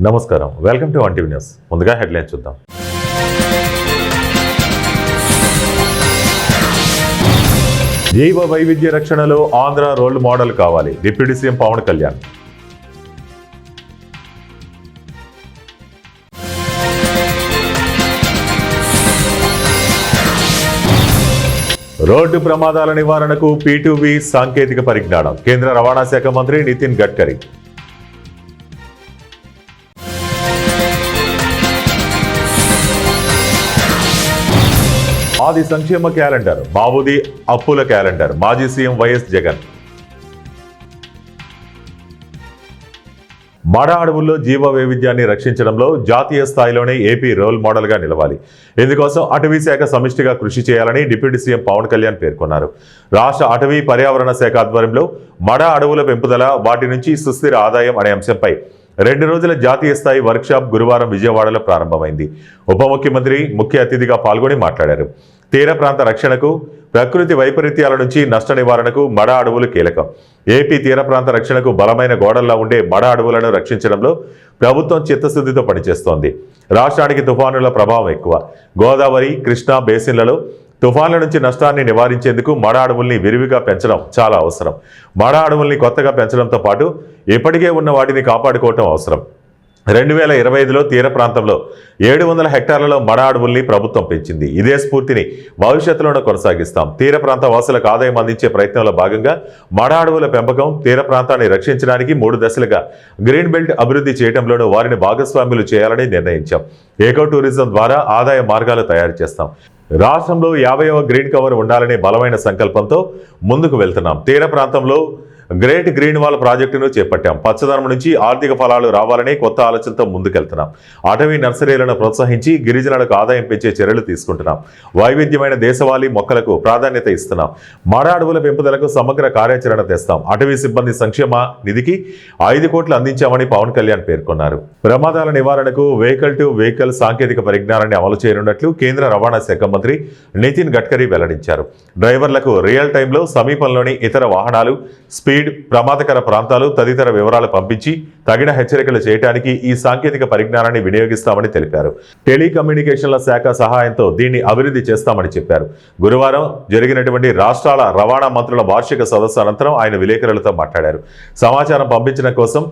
నమస్కారం, welcome to one TV news. ముందుగా headline చూద్దాం. జీవ వైవిధ్య రక్షణలో ఆంధ్ర రోల్ మోడల్ కావాలి, deputy CM Pawan Kalyan. Road ప్రమాదాల నివారణకు P2V సాంకేతిక పరిజ్ఞానం, కేంద్ర రవాణా శాఖ మంత్రి నితిన్ గడ్కరీ. ఆది సంక్షేమ క్యాలెండర్, బాబుది అప్పుల క్యాలెండర్, మాజీ సీఎం వైఎస్ జగన్. మడ అడవుల్లో జీవ వైవిధ్యాన్ని రక్షించడంలో జాతీయ స్థాయిలోనే ఏపీ రోల్ మోడల్గా నిలవాలి. ఇందుకోసం అటవీ శాఖ సమిష్టిగా కృషి చేయాలని డిప్యూటీ సీఎం పవన్ కళ్యాణ్ పేర్కొన్నారు. రాష్ట్ర అటవీ పర్యావరణ శాఖ ఆధ్వర్యంలో మడ అడవుల పెంపుదల, వాటి నుంచి సుస్థిర ఆదాయం అనే అంశంపై 2 రోజుల జాతీయ స్థాయి వర్క్షాప్ గురువారం విజయవాడలో ప్రారంభమైంది. ఉప ముఖ్యమంత్రి ముఖ్య అతిథిగా పాల్గొని మాట్లాడారు. తీర ప్రాంత రక్షణకు, ప్రకృతి వైపరీత్యాల నుంచి నష్ట నివారణకు మడ అడవులు కీలకం. ఏపీ తీర ప్రాంత రక్షణకు బలమైన గోడల్లా ఉండే మడ అడవులను రక్షించడంలో ప్రభుత్వం చిత్తశుద్ధితో పనిచేస్తోంది. రాష్ట్రానికి తుఫానుల ప్రభావం ఎక్కువ. గోదావరి, కృష్ణా బేసిన్లలో తుఫాన్ల నుంచి నష్టాన్ని నివారించేందుకు మడ అడవుల్ని విరివిగా పెంచడం చాలా అవసరం. మడ అడవుల్ని కొత్తగా పెంచడంతో పాటు ఇప్పటికే ఉన్న వాటిని కాపాడుకోవటం అవసరం. 2025లో తీర ప్రాంతంలో 700 హెక్టార్లలో మడ అడవుల్ని ప్రభుత్వం పెంచింది. ఇదే స్ఫూర్తిని భవిష్యత్తులోనూ కొనసాగిస్తాం. తీర ప్రాంత వాసులకు ఆదాయం అందించే ప్రయత్నంలో భాగంగా మడ అడవుల పెంపకం, తీర ప్రాంతాన్ని రక్షించడానికి 3 దశలుగా గ్రీన్ బెల్ట్ అభివృద్ధి చేయడంలోనూ వారిని భాగస్వాములు చేయాలని నిర్ణయించాం. ఏకో టూరిజం ద్వారా ఆదాయ మార్గాలు తయారు చేస్తాం. రాష్ట్రంలో 50వ గ్రీన్ కవర్ ఉండాలనే బలమైన సంకల్పంతో ముందుకు వెళ్తున్నాం. తీర ప్రాంతంలో గ్రేట్ గ్రీన్ వాల్ ప్రాజెక్టును చేపట్టాం. పచ్చదనం నుంచి ఆర్థిక ఫలాలు రావాలనే కొత్త ఆలోచనతో ముందుకెళ్తున్నాం. అటవీ నర్సరీలను ప్రోత్సహించి గిరిజనులకు ఆదాయం పెంచే చర్యలు తీసుకుంటున్నాం. వైవిధ్యమైన దేశవాళీ మొక్కలకు ప్రాధాన్యత ఇస్తున్నాం. మడ అడవుల పెంపుదలకు సమగ్ర కార్యాచరణ తెస్తాం. అటవీ సిబ్బంది సంక్షేమ నిధికి 5 కోట్లు అందించామని పవన్ కళ్యాణ్ పేర్కొన్నారు. ప్రమాదాల నివారణకు వెహికల్ టు వెహికల్ సాంకేతిక పరిజ్ఞానాన్ని అమలు చేయనున్నట్లు కేంద్ర రవాణా శాఖ మంత్రి నితిన్ గడ్కరీ వెల్లడించారు. డ్రైవర్లకు రియల్ టైంలో సమీపంలోని ఇతర వాహనాలు, స్పీడ్, ప్రమాదకర ప్రాంతాలు తదితర వివరాలు పంపించి తగిన హెచ్చరికలు చేయడానికి ఈ సాంకేతిక పరిజ్ఞానాన్ని వినియోగిస్తామని తెలిపారు. టెలికమ్యూనికేషన్ల శాఖ సహాయంతో దీన్ని అభివృద్ధి చేస్తామని చెప్పారు. గురువారం జరిగినటువంటి రాష్ట్రాల రవాణా మంత్రుల వార్షిక సదస్సు అనంతరం ఆయన విలేకరులతో మాట్లాడారు. సమాచారం పంపించడం కోసం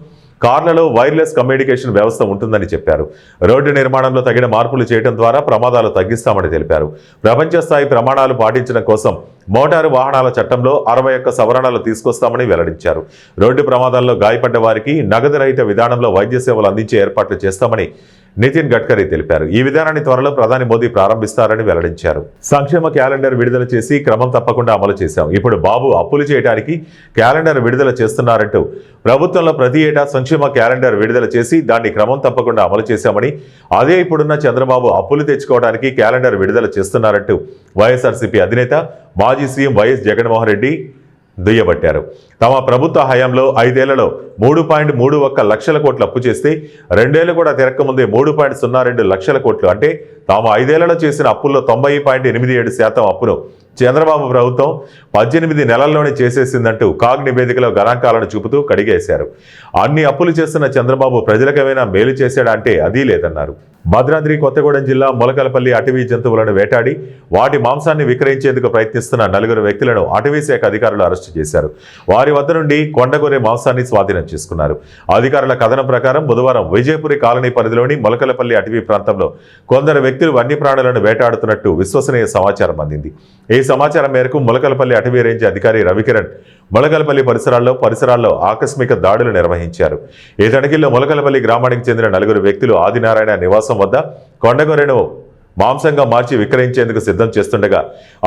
కార్లలో వైర్లెస్ కమ్యూనికేషన్ వ్యవస్థ ఉంటుందని చెప్పారు. రోడ్డు నిర్మాణంలో తగిన మార్పులు చేయడం ద్వారా ప్రమాదాలు తగ్గిస్తామని తెలిపారు. ప్రపంచ స్థాయి ప్రమాణాలు పాటించడం కోసం మోటారు వాహనాల చట్టంలో 61 సవరణలు తీసుకొస్తామని వెల్లడించారు. రోడ్డు ప్రమాదాల్లో గాయపడ్డ వారికి నగదు రహిత విధానంలో వైద్య సేవలు అందించే ఏర్పాట్లు చేస్తామని నితిన్ గడ్కరీ తెలిపారు. ఈ విధానాన్ని త్వరలో ప్రధాని మోదీ ప్రారంభిస్తారని వెల్లడించారు. సంక్షేమ క్యాలెండర్ విడుదల చేసి క్రమం తప్పకుండా అమలు చేశాం. ఇప్పుడు బాబు అప్పులు చేయడానికి క్యాలెండర్ విడుదల చేస్తున్నారంటూ ప్రభుత్వంలో ప్రతి ఏటా సంక్షేమ క్యాలెండర్ విడుదల చేసి దాన్ని క్రమం తప్పకుండా అమలు చేశామని, అదే ఇప్పుడున్న చంద్రబాబు అప్పులు తెచ్చుకోవడానికి క్యాలెండర్ విడుదల చేస్తున్నారంటూ వైఎస్ఆర్సీపీ అధినేత మాజీ సీఎం వైఎస్ జగన్మోహన్ రెడ్డి దుయ్యబట్టారు. తమ ప్రభుత్వ హయాంలో 5 ఏళ్లలో 3.31 లక్షల కోట్లు అప్పు చేస్తే 2 ఏళ్లు కూడా తిరక్కముందే 3.02 లక్షల కోట్లు, అంటే తాము 5 ఏళ్లలో చేసిన అప్పుల్లో 90.87% అప్పును చంద్రబాబు ప్రభుత్వం 18 నెలల్లోనే చేసేసిందంటూ కాగ్ నివేదికలో గణాంకాలను చూపుతూ కడిగేశారు. అన్ని అప్పులు చేస్తున్న చంద్రబాబు ప్రజలకేమైనా మేలు చేశాడా అంటే అదీ లేదన్నారు. భద్రాద్రి కొత్తగూడెం జిల్లా మొలకలపల్లి అటవీ జంతువులను వేటాడి వాటి మాంసాన్ని విక్రయించేందుకు ప్రయత్నిస్తున్న 4 వ్యక్తులను అటవీ శాఖ అధికారులు అరెస్టు చేశారు. వారి వద్ద నుండి కొండగొర్రె మాంసాన్ని స్వాధీనం చేసుకున్నారు. అధికారుల కథనం ప్రకారం బుధవారం విజయపురి కాలనీ పరిధిలోని మొలకలపల్లి అటవీ ప్రాంతంలో కొందరు వ్యక్తులు వన్యప్రాణులను వేటాడుతున్నట్టు విశ్వసనీయ సమాచారం అందింది. ఈ సమాచారం మేరకు మొలకలపల్లి అటవీ రేంజ్ అధికారి రవికిరణ్ మొలకలపల్లి పరిసరాల్లో ఆకస్మిక దాడులు నిర్వహించారు. ఈ తనిఖీల్లో మొలకలపల్లి గ్రామానికి చెందిన 4 వ్యక్తులు ఆదినారాయణ నివాసం వద్ద కొండగొర్రెను మాంసంగా మార్చి విక్రయించేందుకు సిద్ధం చేస్తుండగా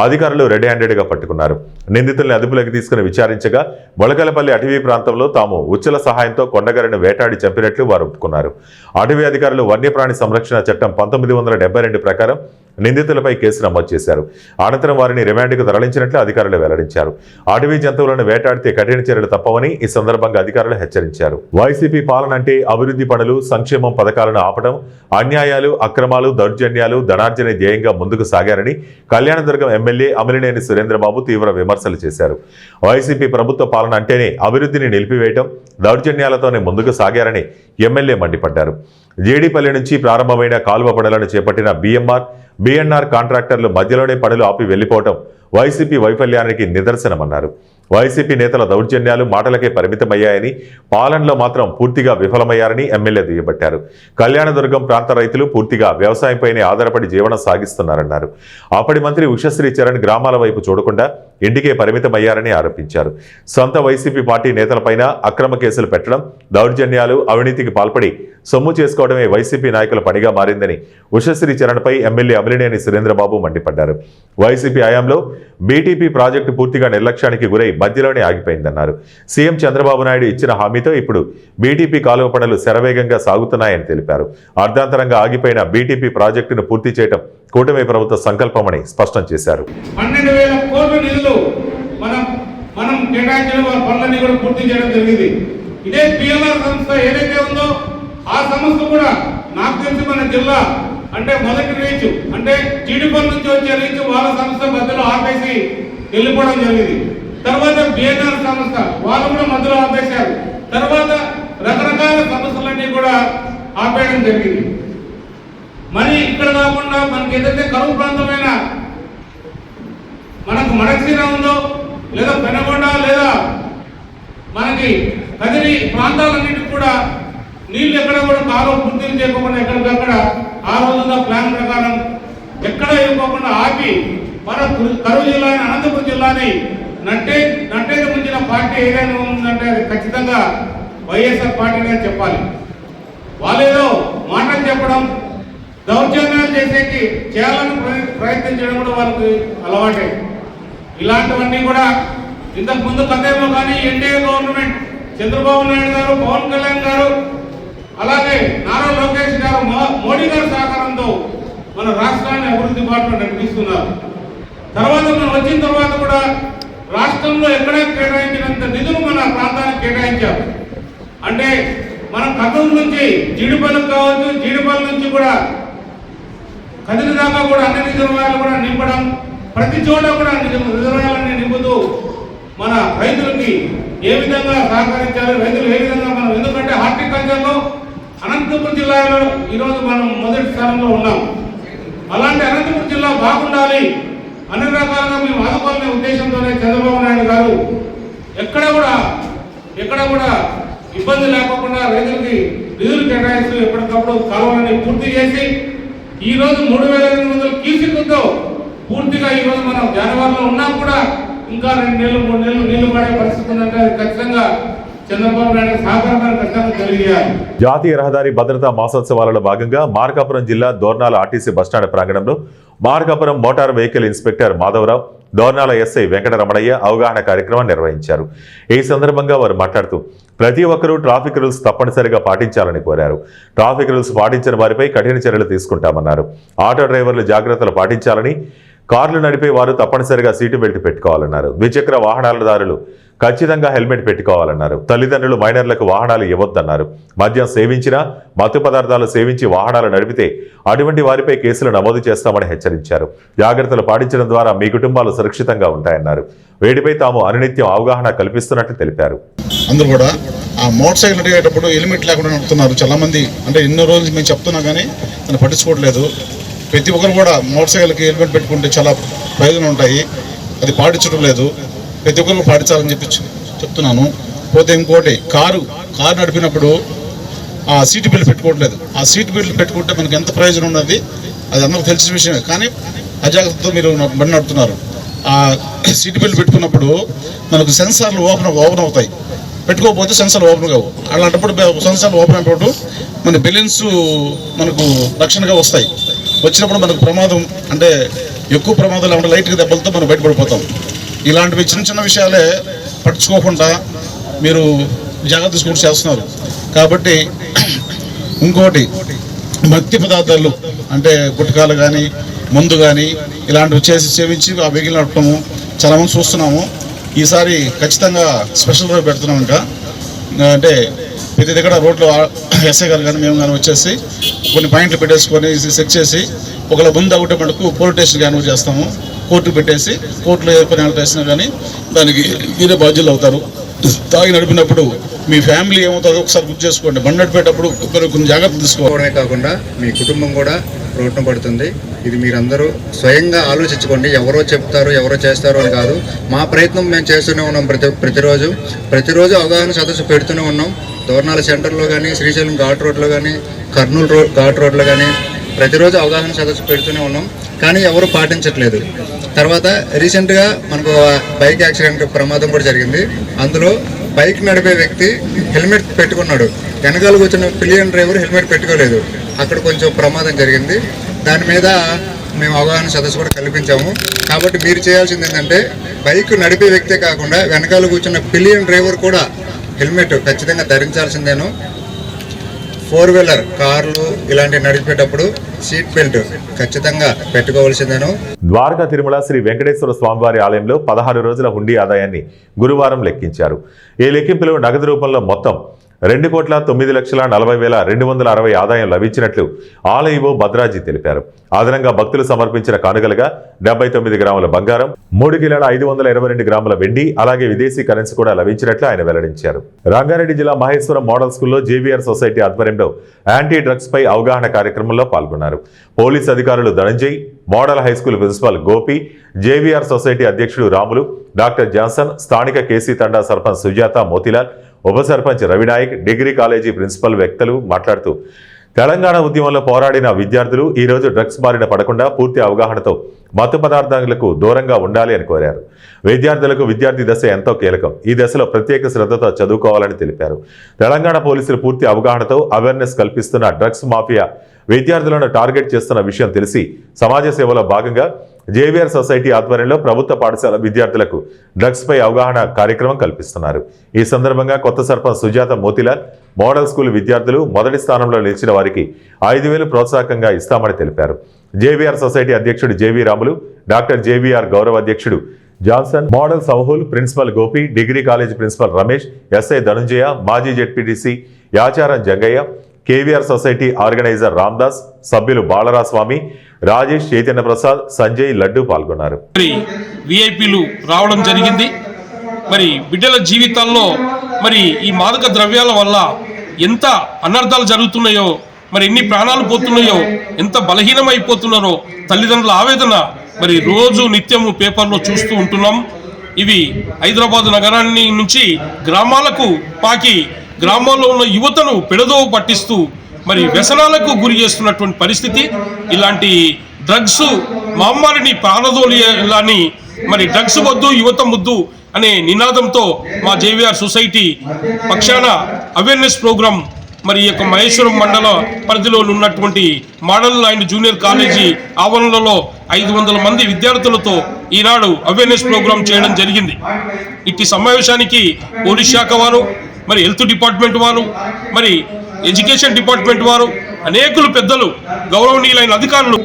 అధికారులు రెడ్ హ్యాండెడ్గా పట్టుకున్నారు. నిందితుల్ని అదుపులోకి తీసుకుని విచారించగా మొలకలపల్లి అటవీ ప్రాంతంలో తాము ఉచ్చుల సహాయంతో కొండగొర్రెను వేటాడి చంపినట్లు వారు ఒప్పుకున్నారు. అటవీ అధికారులు వన్యప్రాణి సంరక్షణ చట్టం 1972 ప్రకారం నిందితులపై కేసు నమోదు చేశారు. అనంతరం వారిని రిమాండ్కు తరలించినట్లు అధికారులు వెల్లడించారు. అటవీ జంతువులను వేటాడితే కఠిన చర్యలు తప్పవని ఈ సందర్భంగా అధికారులు హెచ్చరించారు. వైసీపీ పాలన అంటే అభివృద్ధి పనులు, సంక్షేమం పథకాలను ఆపడం, అన్యాయాలు, అక్రమాలు, దౌర్జన్యాలు, ధనార్జనే ధ్యేయంగా ముందుకు సాగారని కళ్యాణదుర్గం ఎమ్మెల్యే అమిలినేని సురేంద్రబాబు తీవ్ర విమర్శలు చేశారు. వైసీపీ ప్రభుత్వ పాలన అంటేనే అభివృద్ధిని నిలిపివేయటం, దౌర్జన్యాలతోనే ముందుకు సాగారని ఎమ్మెల్యే మండిపడ్డారు. జీడీపల్లి నుంచి ప్రారంభమైన కాలువ పనులను చేపట్టిన బిఎన్ఆర్ కాంట్రాక్టర్లు మధ్యలోనే పనులు ఆపి వెళ్లిపోవటం వైసీపీ వైఫల్యానికి నిదర్శనమన్నారు. వైసీపీ నేతల దౌర్జన్యాలు మాటలకే పరిమితమయ్యాయని, పాలనలో మాత్రం పూర్తిగా విఫలమయ్యారని ఎమ్మెల్యే దుయ్యబట్టారు. కళ్యాణదుర్గం ప్రాంత రైతులు పూర్తిగా వ్యవసాయంపైనే ఆధారపడి జీవనం సాగిస్తున్నారన్నారు. అప్పటి మంత్రి ఉషశ్రీ చరణ్ గ్రామాల వైపు చూడకుండా ఇంటికే పరిమితమయ్యారని ఆరోపించారు. సొంత వైసీపీ పార్టీ నేతలపైన అక్రమ కేసులు పెట్టడం, దౌర్జన్యాలు, అవినీతికి పాల్పడి సొమ్ము చేసుకోవడమే వైసీపీ నాయకుల పనిగా మారిందని ఉషశ్రీ చరణ్పై ఎమ్మెల్యే అమిలినేని సురేంద్రబాబు మండిపడ్డారు. వైసీపీ హయాంలో బీటీపీ ప్రాజెక్టు పూర్తిగా నిర్లక్ష్యానికి గురై మధ్యలోనే ఆగిపోయిందన్నారు. సీఎం చంద్రబాబు నాయుడు ఇచ్చిన హామీతో ఇప్పుడు బీటీపీ కాలువ పనులు శరవేగంగా సాగుతున్నాయని తెలిపారు. అర్ధాంతరంగా ఆగిపోయిన బీటీపీ ప్రాజెక్టును పూర్తి చేయడం కూటమి ప్రభుత్వ సంకల్పమని స్పష్టం చేశారు. 12,000 కోట్ల నిధులు మనం కేటాయించిన పనులన్నీ కూడా పూర్తి చేయడం జరిగింది. ఇదే పిఎల్ఆర్ సంస్థ ఏదైతే ఉందో ఆ సంస్థ కూడా నాకు తెలిసి మన జిల్లా అంటే మొదటి రీచ్ అంటే జీడిపల్లి నుంచి వచ్చే రీచ్ వాళ్ళ సంస్థ మధ్యలో ఆపేసి వెళ్ళిపోవడం జరిగింది. తర్వాత బిఎన్ఆర్ సంస్థ వాళ్ళు కూడా మధ్యలో ఆపేశారు. తర్వాత రకరకాల సంస్థలన్నీ కూడా ఆపేయడం జరిగింది. మరి ఇక్కడ కాకుండా మనకి ఏదైతే కరువు ప్రాంతమైన మనకు మడక్సీర ఉందో లేదా పెనగొండ లేదా మనకి కదిరి ప్రాంతాలన్నింటికి కూడా నీళ్లు ఎక్కడ కూడా కాలువ పూర్తి చేయకుండా ఎక్కడికక్కడ ఆ రోజున ప్లాన్ ప్రకారం ఎక్కడ ఇవ్వకుండా ఆపి మన కరువు జిల్లా అనంతపురం జిల్లాని నట్టేది ముంచిన పార్టీ ఏదైనా ఉందంటే అది ఖచ్చితంగా వైఎస్ఆర్ పార్టీనే చెప్పాలి. వాళ్ళేదో మాటలు చెప్పడం, దౌర్జన్యాలు చేయాలని ప్రయత్నించడం కూడా వాళ్ళకి అలవాటే. ఇలాంటివన్నీ కూడా ఇంతకు ముందు కథేమో కానీ ఎన్డీఏ గవర్నమెంట్ చంద్రబాబు నాయుడు గారు, పవన్ కళ్యాణ్ గారు, అలాగే నారా లోకేష్ గారు, మోడీ గారి సహకారంతో మన రాష్ట్రాన్ని అభివృద్ధి బాటలో నడిపిస్తున్నారు. తర్వాత మనం వచ్చిన తర్వాత కూడా రాష్ట్రంలో ఎక్కడ కేటాయించినంత నిధులు మన ప్రాంతానికి కేటాయించారు. అంటే మనం కర్నూలు నుంచి జీడిపల్లికి కావచ్చు, జీడిపల్లి నుంచి కూడా కదిరి దాకా కూడా అన్ని రిజర్వాయర్లు కూడా నింపడం, ప్రతి చోట కూడా రిజర్వాయర్లన్నీ నింపుతూ మన రైతులకి ఏ విధంగా సహకరించాలి, రైతులు ఏ విధంగా మనం, ఎందుకంటే హార్టికల్చర్లో అనంతపురం జిల్లాలో ఈరోజు మనం మొదటి స్థానంలో ఉన్నాం. అలాంటి అనంతపురం జిల్లా బాగుండాలి, అన్ని రకాలుగా మేము ఆదుకోవాలనే ఉద్దేశంతోనే చంద్రబాబు నాయుడు గారు ఎక్కడ కూడా ఇబ్బంది లేకుండా రైతులకి నిధులు కేటాయిస్తూ ఎప్పటికప్పుడు కాలువలని పూర్తి చేసి ఈరోజు 3,800 క్యూసెక్కులతో పూర్తిగా ఈరోజు మనం జనవరిలో ఉన్నా కూడా ఇంకా 2 నెలలు 3 నెలలు నీళ్లు పడే పరిస్థితి ఉందంటే అది ఖచ్చితంగా చంద్రబాబు నాయుడు సహకారాన్ని ఖచ్చితంగా తెలియజేయాలి. జాతీయ రహదారి భద్రతా మాసోత్సవాలలో భాగంగా మార్కాపురం జిల్లా దోర్నాల ఆర్టీసీ బస్టాండ్ ప్రాంగణంలో Markapuram motor vehicle inspector Madhavarao, Dornala SI Venkataramanaiah అవగాహన కార్యక్రమం నిర్వహించారు. ఈ సందర్భంగా వారు మాట్లాడుతూ ప్రతి ఒక్కరూ ట్రాఫిక్ రూల్స్ తప్పనిసరిగా పాటించాలని కోరారు. ట్రాఫిక్ రూల్స్ పాటించిన వారిపై కఠిన చర్యలు తీసుకుంటామన్నారు. ఆటో డ్రైవర్లు జాగ్రత్తలు పాటించాలని, కార్లు నడిపే వారు తప్పనిసరిగా సీటు బెల్ట్ పెట్టుకోవాలన్నారు. ద్విచక్ర వాహనాలదారులు ఖచ్చితంగా హెల్మెట్ పెట్టుకోవాలన్నారు. తల్లిదండ్రులు మైనర్లకు వాహనాలు ఇవ్వొద్దన్నారు. మద్యం సేవించినా, మత్తు పదార్థాలు సేవించి వాహనాలు నడిపితే అటువంటి వారిపై కేసులు నమోదు చేస్తామని హెచ్చరించారు. జాగ్రత్తలు పాటించడం ద్వారా మీ కుటుంబాలు సురక్షితంగా ఉంటాయన్నారు. వేడిపై తాము అనునిత్యం అవగాహన కల్పిస్తున్నట్లు తెలిపారు. అందరూ కూడా ఆ మోటార్ సైకిల్ నడిగేటప్పుడు హెల్మెట్ లేకుండా నడుపుతున్నారు చాలా మంది. అంటే ఎన్నో రోజులు మేము చెప్తున్నా కానీ దాన్ని పట్టించుకోవట్లేదు. ప్రతి ఒక్కరు కూడా మోటార్ సైకిల్కి హెల్మెట్ పెట్టుకుంటే చాలా ప్రయోజనం ఉంటాయి. అది పాటించడం లేదు. ప్రతి ఒక్కరు పాటించాలని చెప్తున్నాను. పోతే ఇంకోటి కారు నడిపినప్పుడు ఆ సీట్ బెల్ట్ పెట్టుకోవట్లేదు. ఆ సీట్ బెల్ట్ పెట్టుకుంటే మనకి ఎంత ప్రయోజనం ఉన్నది అది అందరికీ తెలిసిన విషయమే. కానీ అజాగ్రత్తతో మీరు బండి నడుపుతున్నారు. ఆ సీట్ బెల్ట్ పెట్టుకున్నప్పుడు మనకు సెన్సార్లు ఓపెన్ అవుతాయి. పెట్టుకోకపోతే సెన్సార్లు ఓపెన్ కావు. అలాంటప్పుడు సెన్సార్లు ఓపెన్ అయినప్పుడు మన బెలూన్స్ మనకు రక్షణగా వస్తాయి. వచ్చినప్పుడు మనకు ప్రమాదం అంటే ఎక్కువ ప్రమాదాలు అంటే లైట్గా దెబ్బలతో మనం బయటపడిపోతాం. ఇలాంటివి చిన్న విషయాలే పట్టించుకోకుండా మీరు జాగ్రత్త తీసుకుంటూ చేస్తున్నారు. కాబట్టి ఇంకోటి మత్తి పదార్థాలు అంటే గుట్కాలు కానీ మందు కానీ ఇలాంటివి సేవించి ఆ వెహికల్ నడపడము చాలామంది చూస్తున్నాము. ఈసారి ఖచ్చితంగా స్పెషల్ రోడ్ పెడుతున్నాం. ఇంకా అంటే ప్రతి దగ్గర రోడ్లు ఎస్ఐ గారు కానీ మేము కానీ వచ్చేసి కొన్ని పాయింట్లు పెట్టేసుకొని చెక్ చేసి ఒకవేళ ముందు ఒకటే మటుకు పోలీస్ స్టేషన్కి యాన్వర్ చేస్తాము, కోర్టుకు పెట్టేసి కోర్టులో ఏ పని వేసినా కానీ దానికి మీరే బాధ్యులు అవుతారు. తాగి నడిపినప్పుడు మీ ఫ్యామిలీ ఏమవుతుందో ఒకసారి గుర్తు చేసుకోండి. బండి నడిపేటప్పుడు కొన్ని జాగ్రత్తలు తీసుకోవడమే కాకుండా మీ కుటుంబం కూడా రోడ్డున పడుతుంది. ఇది మీరందరూ స్వయంగా ఆలోచించుకోండి. ఎవరో చెప్తారు, ఎవరో చేస్తారు అని కాదు. మా ప్రయత్నం మేము చేస్తూనే ఉన్నాం. ప్రతిరోజు అవగాహన సదస్సు పెడుతూనే ఉన్నాం. దోర్నాల సెంటర్లో కానీ, శ్రీశైలం ఘాట్ రోడ్లో కానీ, కర్నూలు ఘాట్ రోడ్లో కానీ ప్రతిరోజు అవగాహన సదస్సు పెడుతూనే ఉన్నాం. కానీ ఎవరు పాటించట్లేదు. తర్వాత రీసెంట్గా మనకు బైక్ యాక్సిడెంట్ ప్రమాదం కూడా జరిగింది. అందులో బైక్ నడిపే వ్యక్తి హెల్మెట్ పెట్టుకున్నాడు, వెనకాల కూర్చున్న పిలియన్ డ్రైవర్ హెల్మెట్ పెట్టుకోలేదు. అక్కడ కొంచెం ప్రమాదం జరిగింది. దాని మీద మేము అవగాహన సదస్సు కూడా కల్పించాము. కాబట్టి మీరు చేయాల్సింది ఏంటంటే బైక్ నడిపే వ్యక్తే కాకుండా వెనకాల కూర్చున్న పిలియన్ డ్రైవర్ కూడా హెల్మెట్ ఖచ్చితంగా ధరించాల్సిందేను. 4-వీలర్ కార్లు ఇలాంటివి నడిపేటప్పుడు సీట్ బెల్ట్ ఖచ్చితంగా పెట్టుకోవాల్సిందేను. ద్వారకా తిరుమల శ్రీ వెంకటేశ్వర స్వామివారి ఆలయంలో 16 రోజుల హుండీ ఆదాయాన్ని గురువారం లెక్కించారు. ఈ లెక్కింపులో నగదు రూపంలో మొత్తం 2,09,40,260 ఆదాయం లభించినట్లు ఆలయో భద్రాజీ తెలిపారు. అదనంగా భక్తులు సమర్పించిన కానుకలుగా 79 గ్రాముల బంగారం, 3,522 గ్రాముల వెండి, అలాగే విదేశీ కరెన్సీ కూడా లభించినట్లు ఆయన వెల్లడించారు. రంగారెడ్డి జిల్లా మహేశ్వరం మోడల్ స్కూల్లో జేవీఆర్ సొసైటీ ఆధ్వర్యంలో యాంటీ డ్రగ్స్ పై అవగాహన కార్యక్రమంలో పాల్గొన్నారు. పోలీస్ అధికారులు Dhananjay, model high school principal Gopi, JVR society అధ్యక్షుడు రాములు, డాక్టర్ జాన్సన్, స్థానిక కేసీ తండా సర్పంచ్ సుజాత మోతిలాల్, ఉప sarpanch Ravinayak, degree college principal వ్యక్తులు మాట్లాడుతూ తెలంగాణ ఉద్యమంలో పోరాడిన విద్యార్థులు ఈ రోజు డ్రగ్స్ బారిన పడకుండా పూర్తి అవగాహనతో మత్తు పదార్థాలకు దూరంగా ఉండాలి అని కోరారు. విద్యార్థులకు విద్యార్థి దశ ఎంతో కీలకం. ఈ దశలో ప్రత్యేక శ్రద్ధతో చదువుకోవాలని తెలిపారు. తెలంగాణ పోలీసులు పూర్తి అవగాహనతో అవేర్నెస్ కల్పిస్తున్న డ్రగ్స్ మాఫియా విద్యార్థులను టార్గెట్ చేస్తున్న విషయం తెలిసి సమాజ సేవలో భాగంగా జేవీఆర్ సొసైటీ ఆధ్వర్యంలో ప్రభుత్వ పాఠశాల విద్యార్థులకు డ్రగ్స్ పై అవగాహన కార్యక్రమం కల్పిస్తున్నారు. ఈ సందర్భంగా కొత్త సర్పంచ్ సుజాత మోతిలాల్, మోడల్ స్కూల్ విద్యార్థులు మొదటి స్థానంలో నిలిచిన వారికి 5,000 ప్రోత్సాహకంగా ఇస్తామని తెలిపారు. జేవీఆర్ సొసైటీ అధ్యక్షుడు జేవీ రాములు, డాక్టర్ జేవీఆర్ గౌరవ అధ్యక్షుడు Johnson, model school, principal Gopi, degree college principal Ramesh, SI Dhanunjaya, మాజీ ZPTC Yacharam Jangaiah, KVR society organiser Ramdas, సభ్యులు బాలరాస్వామి, రాజేష్, చైతన్య ప్రసాద్, సంజయ్, లడ్డు పాల్గొన్నారు. విఐపీలు రావడం జరిగింది. మరి బిడ్డల జీవితాల్లో మరి ఈ మాదక ద్రవ్యాల వల్ల ఎంత అనర్థాలు జరుగుతున్నాయో, మరి ఎన్ని ప్రాణాలు పోతున్నాయో, ఎంత బలహీనమైపోతున్నారో తల్లిదండ్రుల ఆవేదన మరి రోజు నిత్యము పేపర్లో చూస్తూ ఉంటున్నాం. ఇవి హైదరాబాద్ నగరాన్ని నుంచి గ్రామాలకు పాకి గ్రామాల్లో ఉన్న యువతను పెడదోవ పట్టిస్తూ మరి వ్యసనాలకు గురి చేస్తున్నటువంటి పరిస్థితి. ఇలాంటి డ్రగ్స్ మహమ్మారిని పారదోలాలని మరి డ్రగ్స్ వద్దు యువత ముద్దు అనే నినాదంతో మా జేవీఆర్ సొసైటీ పక్షాన అవేర్నెస్ ప్రోగ్రాం మరి ఈ యొక్క మహేశ్వరం మండల పరిధిలో ఉన్నటువంటి మోడల్ అండ్ జూనియర్ కాలేజీ ఆవరణలో 500 మంది విద్యార్థులతో ఈనాడు అవేర్నెస్ ప్రోగ్రాం చేయడం జరిగింది. ఇట్టి సమావేశానికి పోలీస్ శాఖ వారు, మరి హెల్త్ డిపార్ట్మెంట్ వారు, మరి ఎడ్యుకేషన్ డిపార్ట్మెంట్ వారు, అనేకులు పెద్దలు, గౌరవనీయులైన అధికారులు.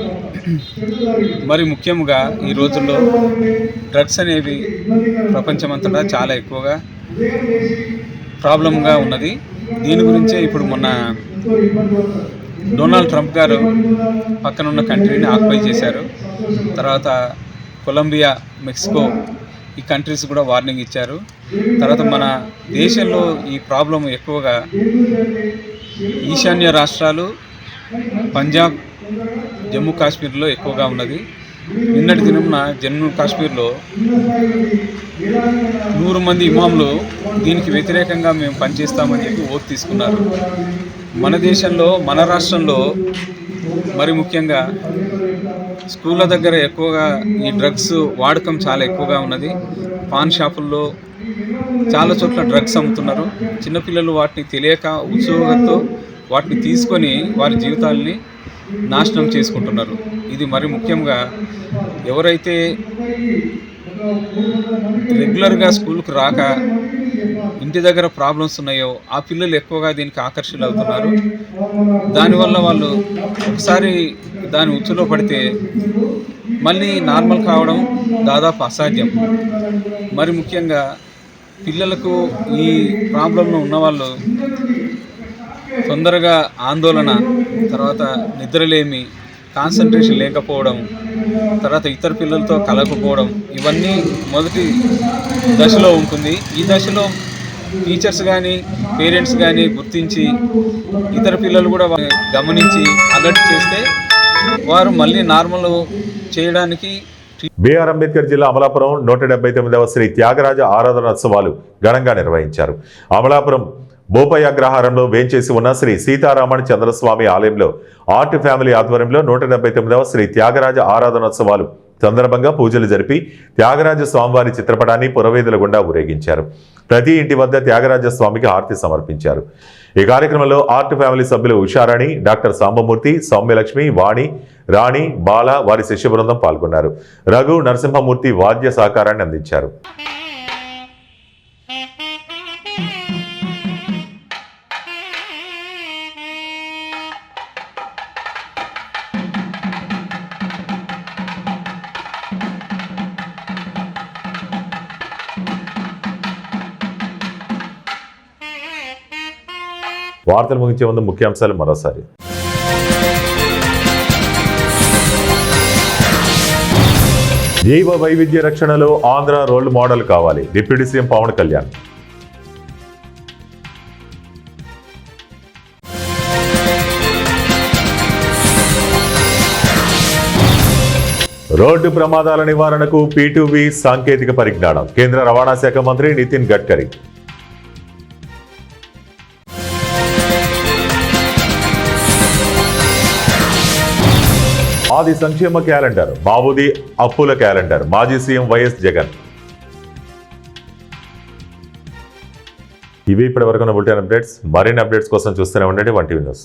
మరి ముఖ్యంగా ఈ రోజుల్లో డ్రగ్స్ అనేవి ప్రపంచమంతటా చాలా ఎక్కువగా ప్రాబ్లంగా ఉన్నది. దీని గురించే ఇప్పుడు మొన్న డొనాల్డ్ ట్రంప్ గారు పక్కనున్న కంట్రీని ఆక్యుపై చేశారు. తర్వాత కొలంబియా, మెక్సికో ఈ కంట్రీస్ కూడా వార్నింగ్ ఇచ్చారు. తర్వాత మన దేశంలో ఈ ప్రాబ్లం ఎక్కువగా ఈశాన్య రాష్ట్రాలు, పంజాబ్, జమ్మూ కాశ్మీర్లో ఎక్కువగా ఉన్నది. నిన్నటి దినమున జమ్మూ కాశ్మీర్లో 100 మంది ఇమాంలు దీనికి వ్యతిరేకంగా మేము పనిచేస్తామని చెప్పి ఓటు తీసుకున్నారు. మన దేశంలో, మన రాష్ట్రంలో మరి ముఖ్యంగా స్కూళ్ళ దగ్గర ఎక్కువగా ఈ డ్రగ్స్ వాడకం చాలా ఎక్కువగా ఉన్నది. పాన్ షాపుల్లో చాలా చోట్ల డ్రగ్స్ అమ్ముతున్నారు. చిన్నపిల్లలు వాటిని తెలియక ఉత్సుకతతో వాటిని తీసుకొని వారి జీవితాలని నాశనం చేసుకుంటున్నారు. ఇది మరి ముఖ్యంగా ఎవరైతే రెగ్యులర్గా స్కూల్కి రాక ఇంటి దగ్గర ప్రాబ్లమ్స్ ఉన్నాయో ఆ పిల్లలు ఎక్కువగా దీనికి ఆకర్షితులు అవుతున్నారు. దానివల్ల వాళ్ళు ఒకసారి దాని ఉచ్చులో పడితే మళ్ళీ నార్మల్ కావడం దాదాపు అసాధ్యం. మరి ముఖ్యంగా పిల్లలకు ఈ ప్రాబ్లంలో ఉన్నవాళ్ళు తొందరగా ఆందోళన, తర్వాత నిద్రలేమి, కాన్సన్ట్రేషన్ లేకపోవడం, తర్వాత ఇతర పిల్లలతో కలగకపోవడం, ఇవన్నీ మొదటి దశలో ఉంటుంది. ఈ దశలో టీచర్స్ కానీ పేరెంట్స్ కానీ గుర్తించి ఇతర పిల్లలు కూడా గమనించి అలర్ట్ చేస్తే వారు మళ్ళీ నార్మల్ చేయడానికి. బిఆర్ అంబేద్కర్ జిల్లా అమలాపురం 179వ శ్రీ త్యాగరాజ ఆరాధనోత్సవాలు ఘనంగా నిర్వహించారు. అమలాపురం బోపయ్య అగ్రహారంలో వేంచేసి ఉన్న శ్రీ సీతారామన్ చంద్రస్వామి ఆలయంలో ఆర్ట్ ఫ్యామిలీ ఆధ్వర్యంలో 179వ శ్రీ త్యాగరాజ ఆరాధనోత్సవాలు సందర్భంగా పూజలు జరిపి త్యాగరాజ స్వామివారి చిత్రపటాన్ని పురవేదుల గుండా ఊరేగించారు. ప్రతి ఇంటి వద్ద త్యాగరాజ స్వామికి హారతి సమర్పించారు. ఈ కార్యక్రమంలో ఆర్ట్ ఫ్యామిలీ సభ్యులు ఉషారాణి, డాక్టర్ సాంబమూర్తి, సౌమ్యలక్ష్మి, వాణి, రాణి, బాల, వారి శిష్య బృందం పాల్గొన్నారు. రఘు, నరసింహమూర్తి వాద్య సహకారాన్ని అందించారు. వార్తలు ముగించే ముందు ముఖ్యాంశాలు మరోసారి. జీవ వైవిధ్య రక్షణలో ఆంధ్ర రోల్ మోడల్ కావాలి, deputy CM Pawan Kalyan. Road ప్రమాదాల నివారణకు P2V సాంకేతిక పరిజ్ఞానం, కేంద్ర రవాణా శాఖ మంత్రి నితిన్ గడ్కరీ. ఆది సంక్షేమ క్యాలెండర్, మాబూది అప్పుల క్యాలెండర్, మాజీ సీఎం వైఎస్ జగన్. ఇవి ఇప్పటి వరకు ఉన్న బులెటిన్ అప్డేట్స్. మరిన్ని అప్డేట్స్ కోసం చూస్తూనే ఉండండి 1TV న్యూస్.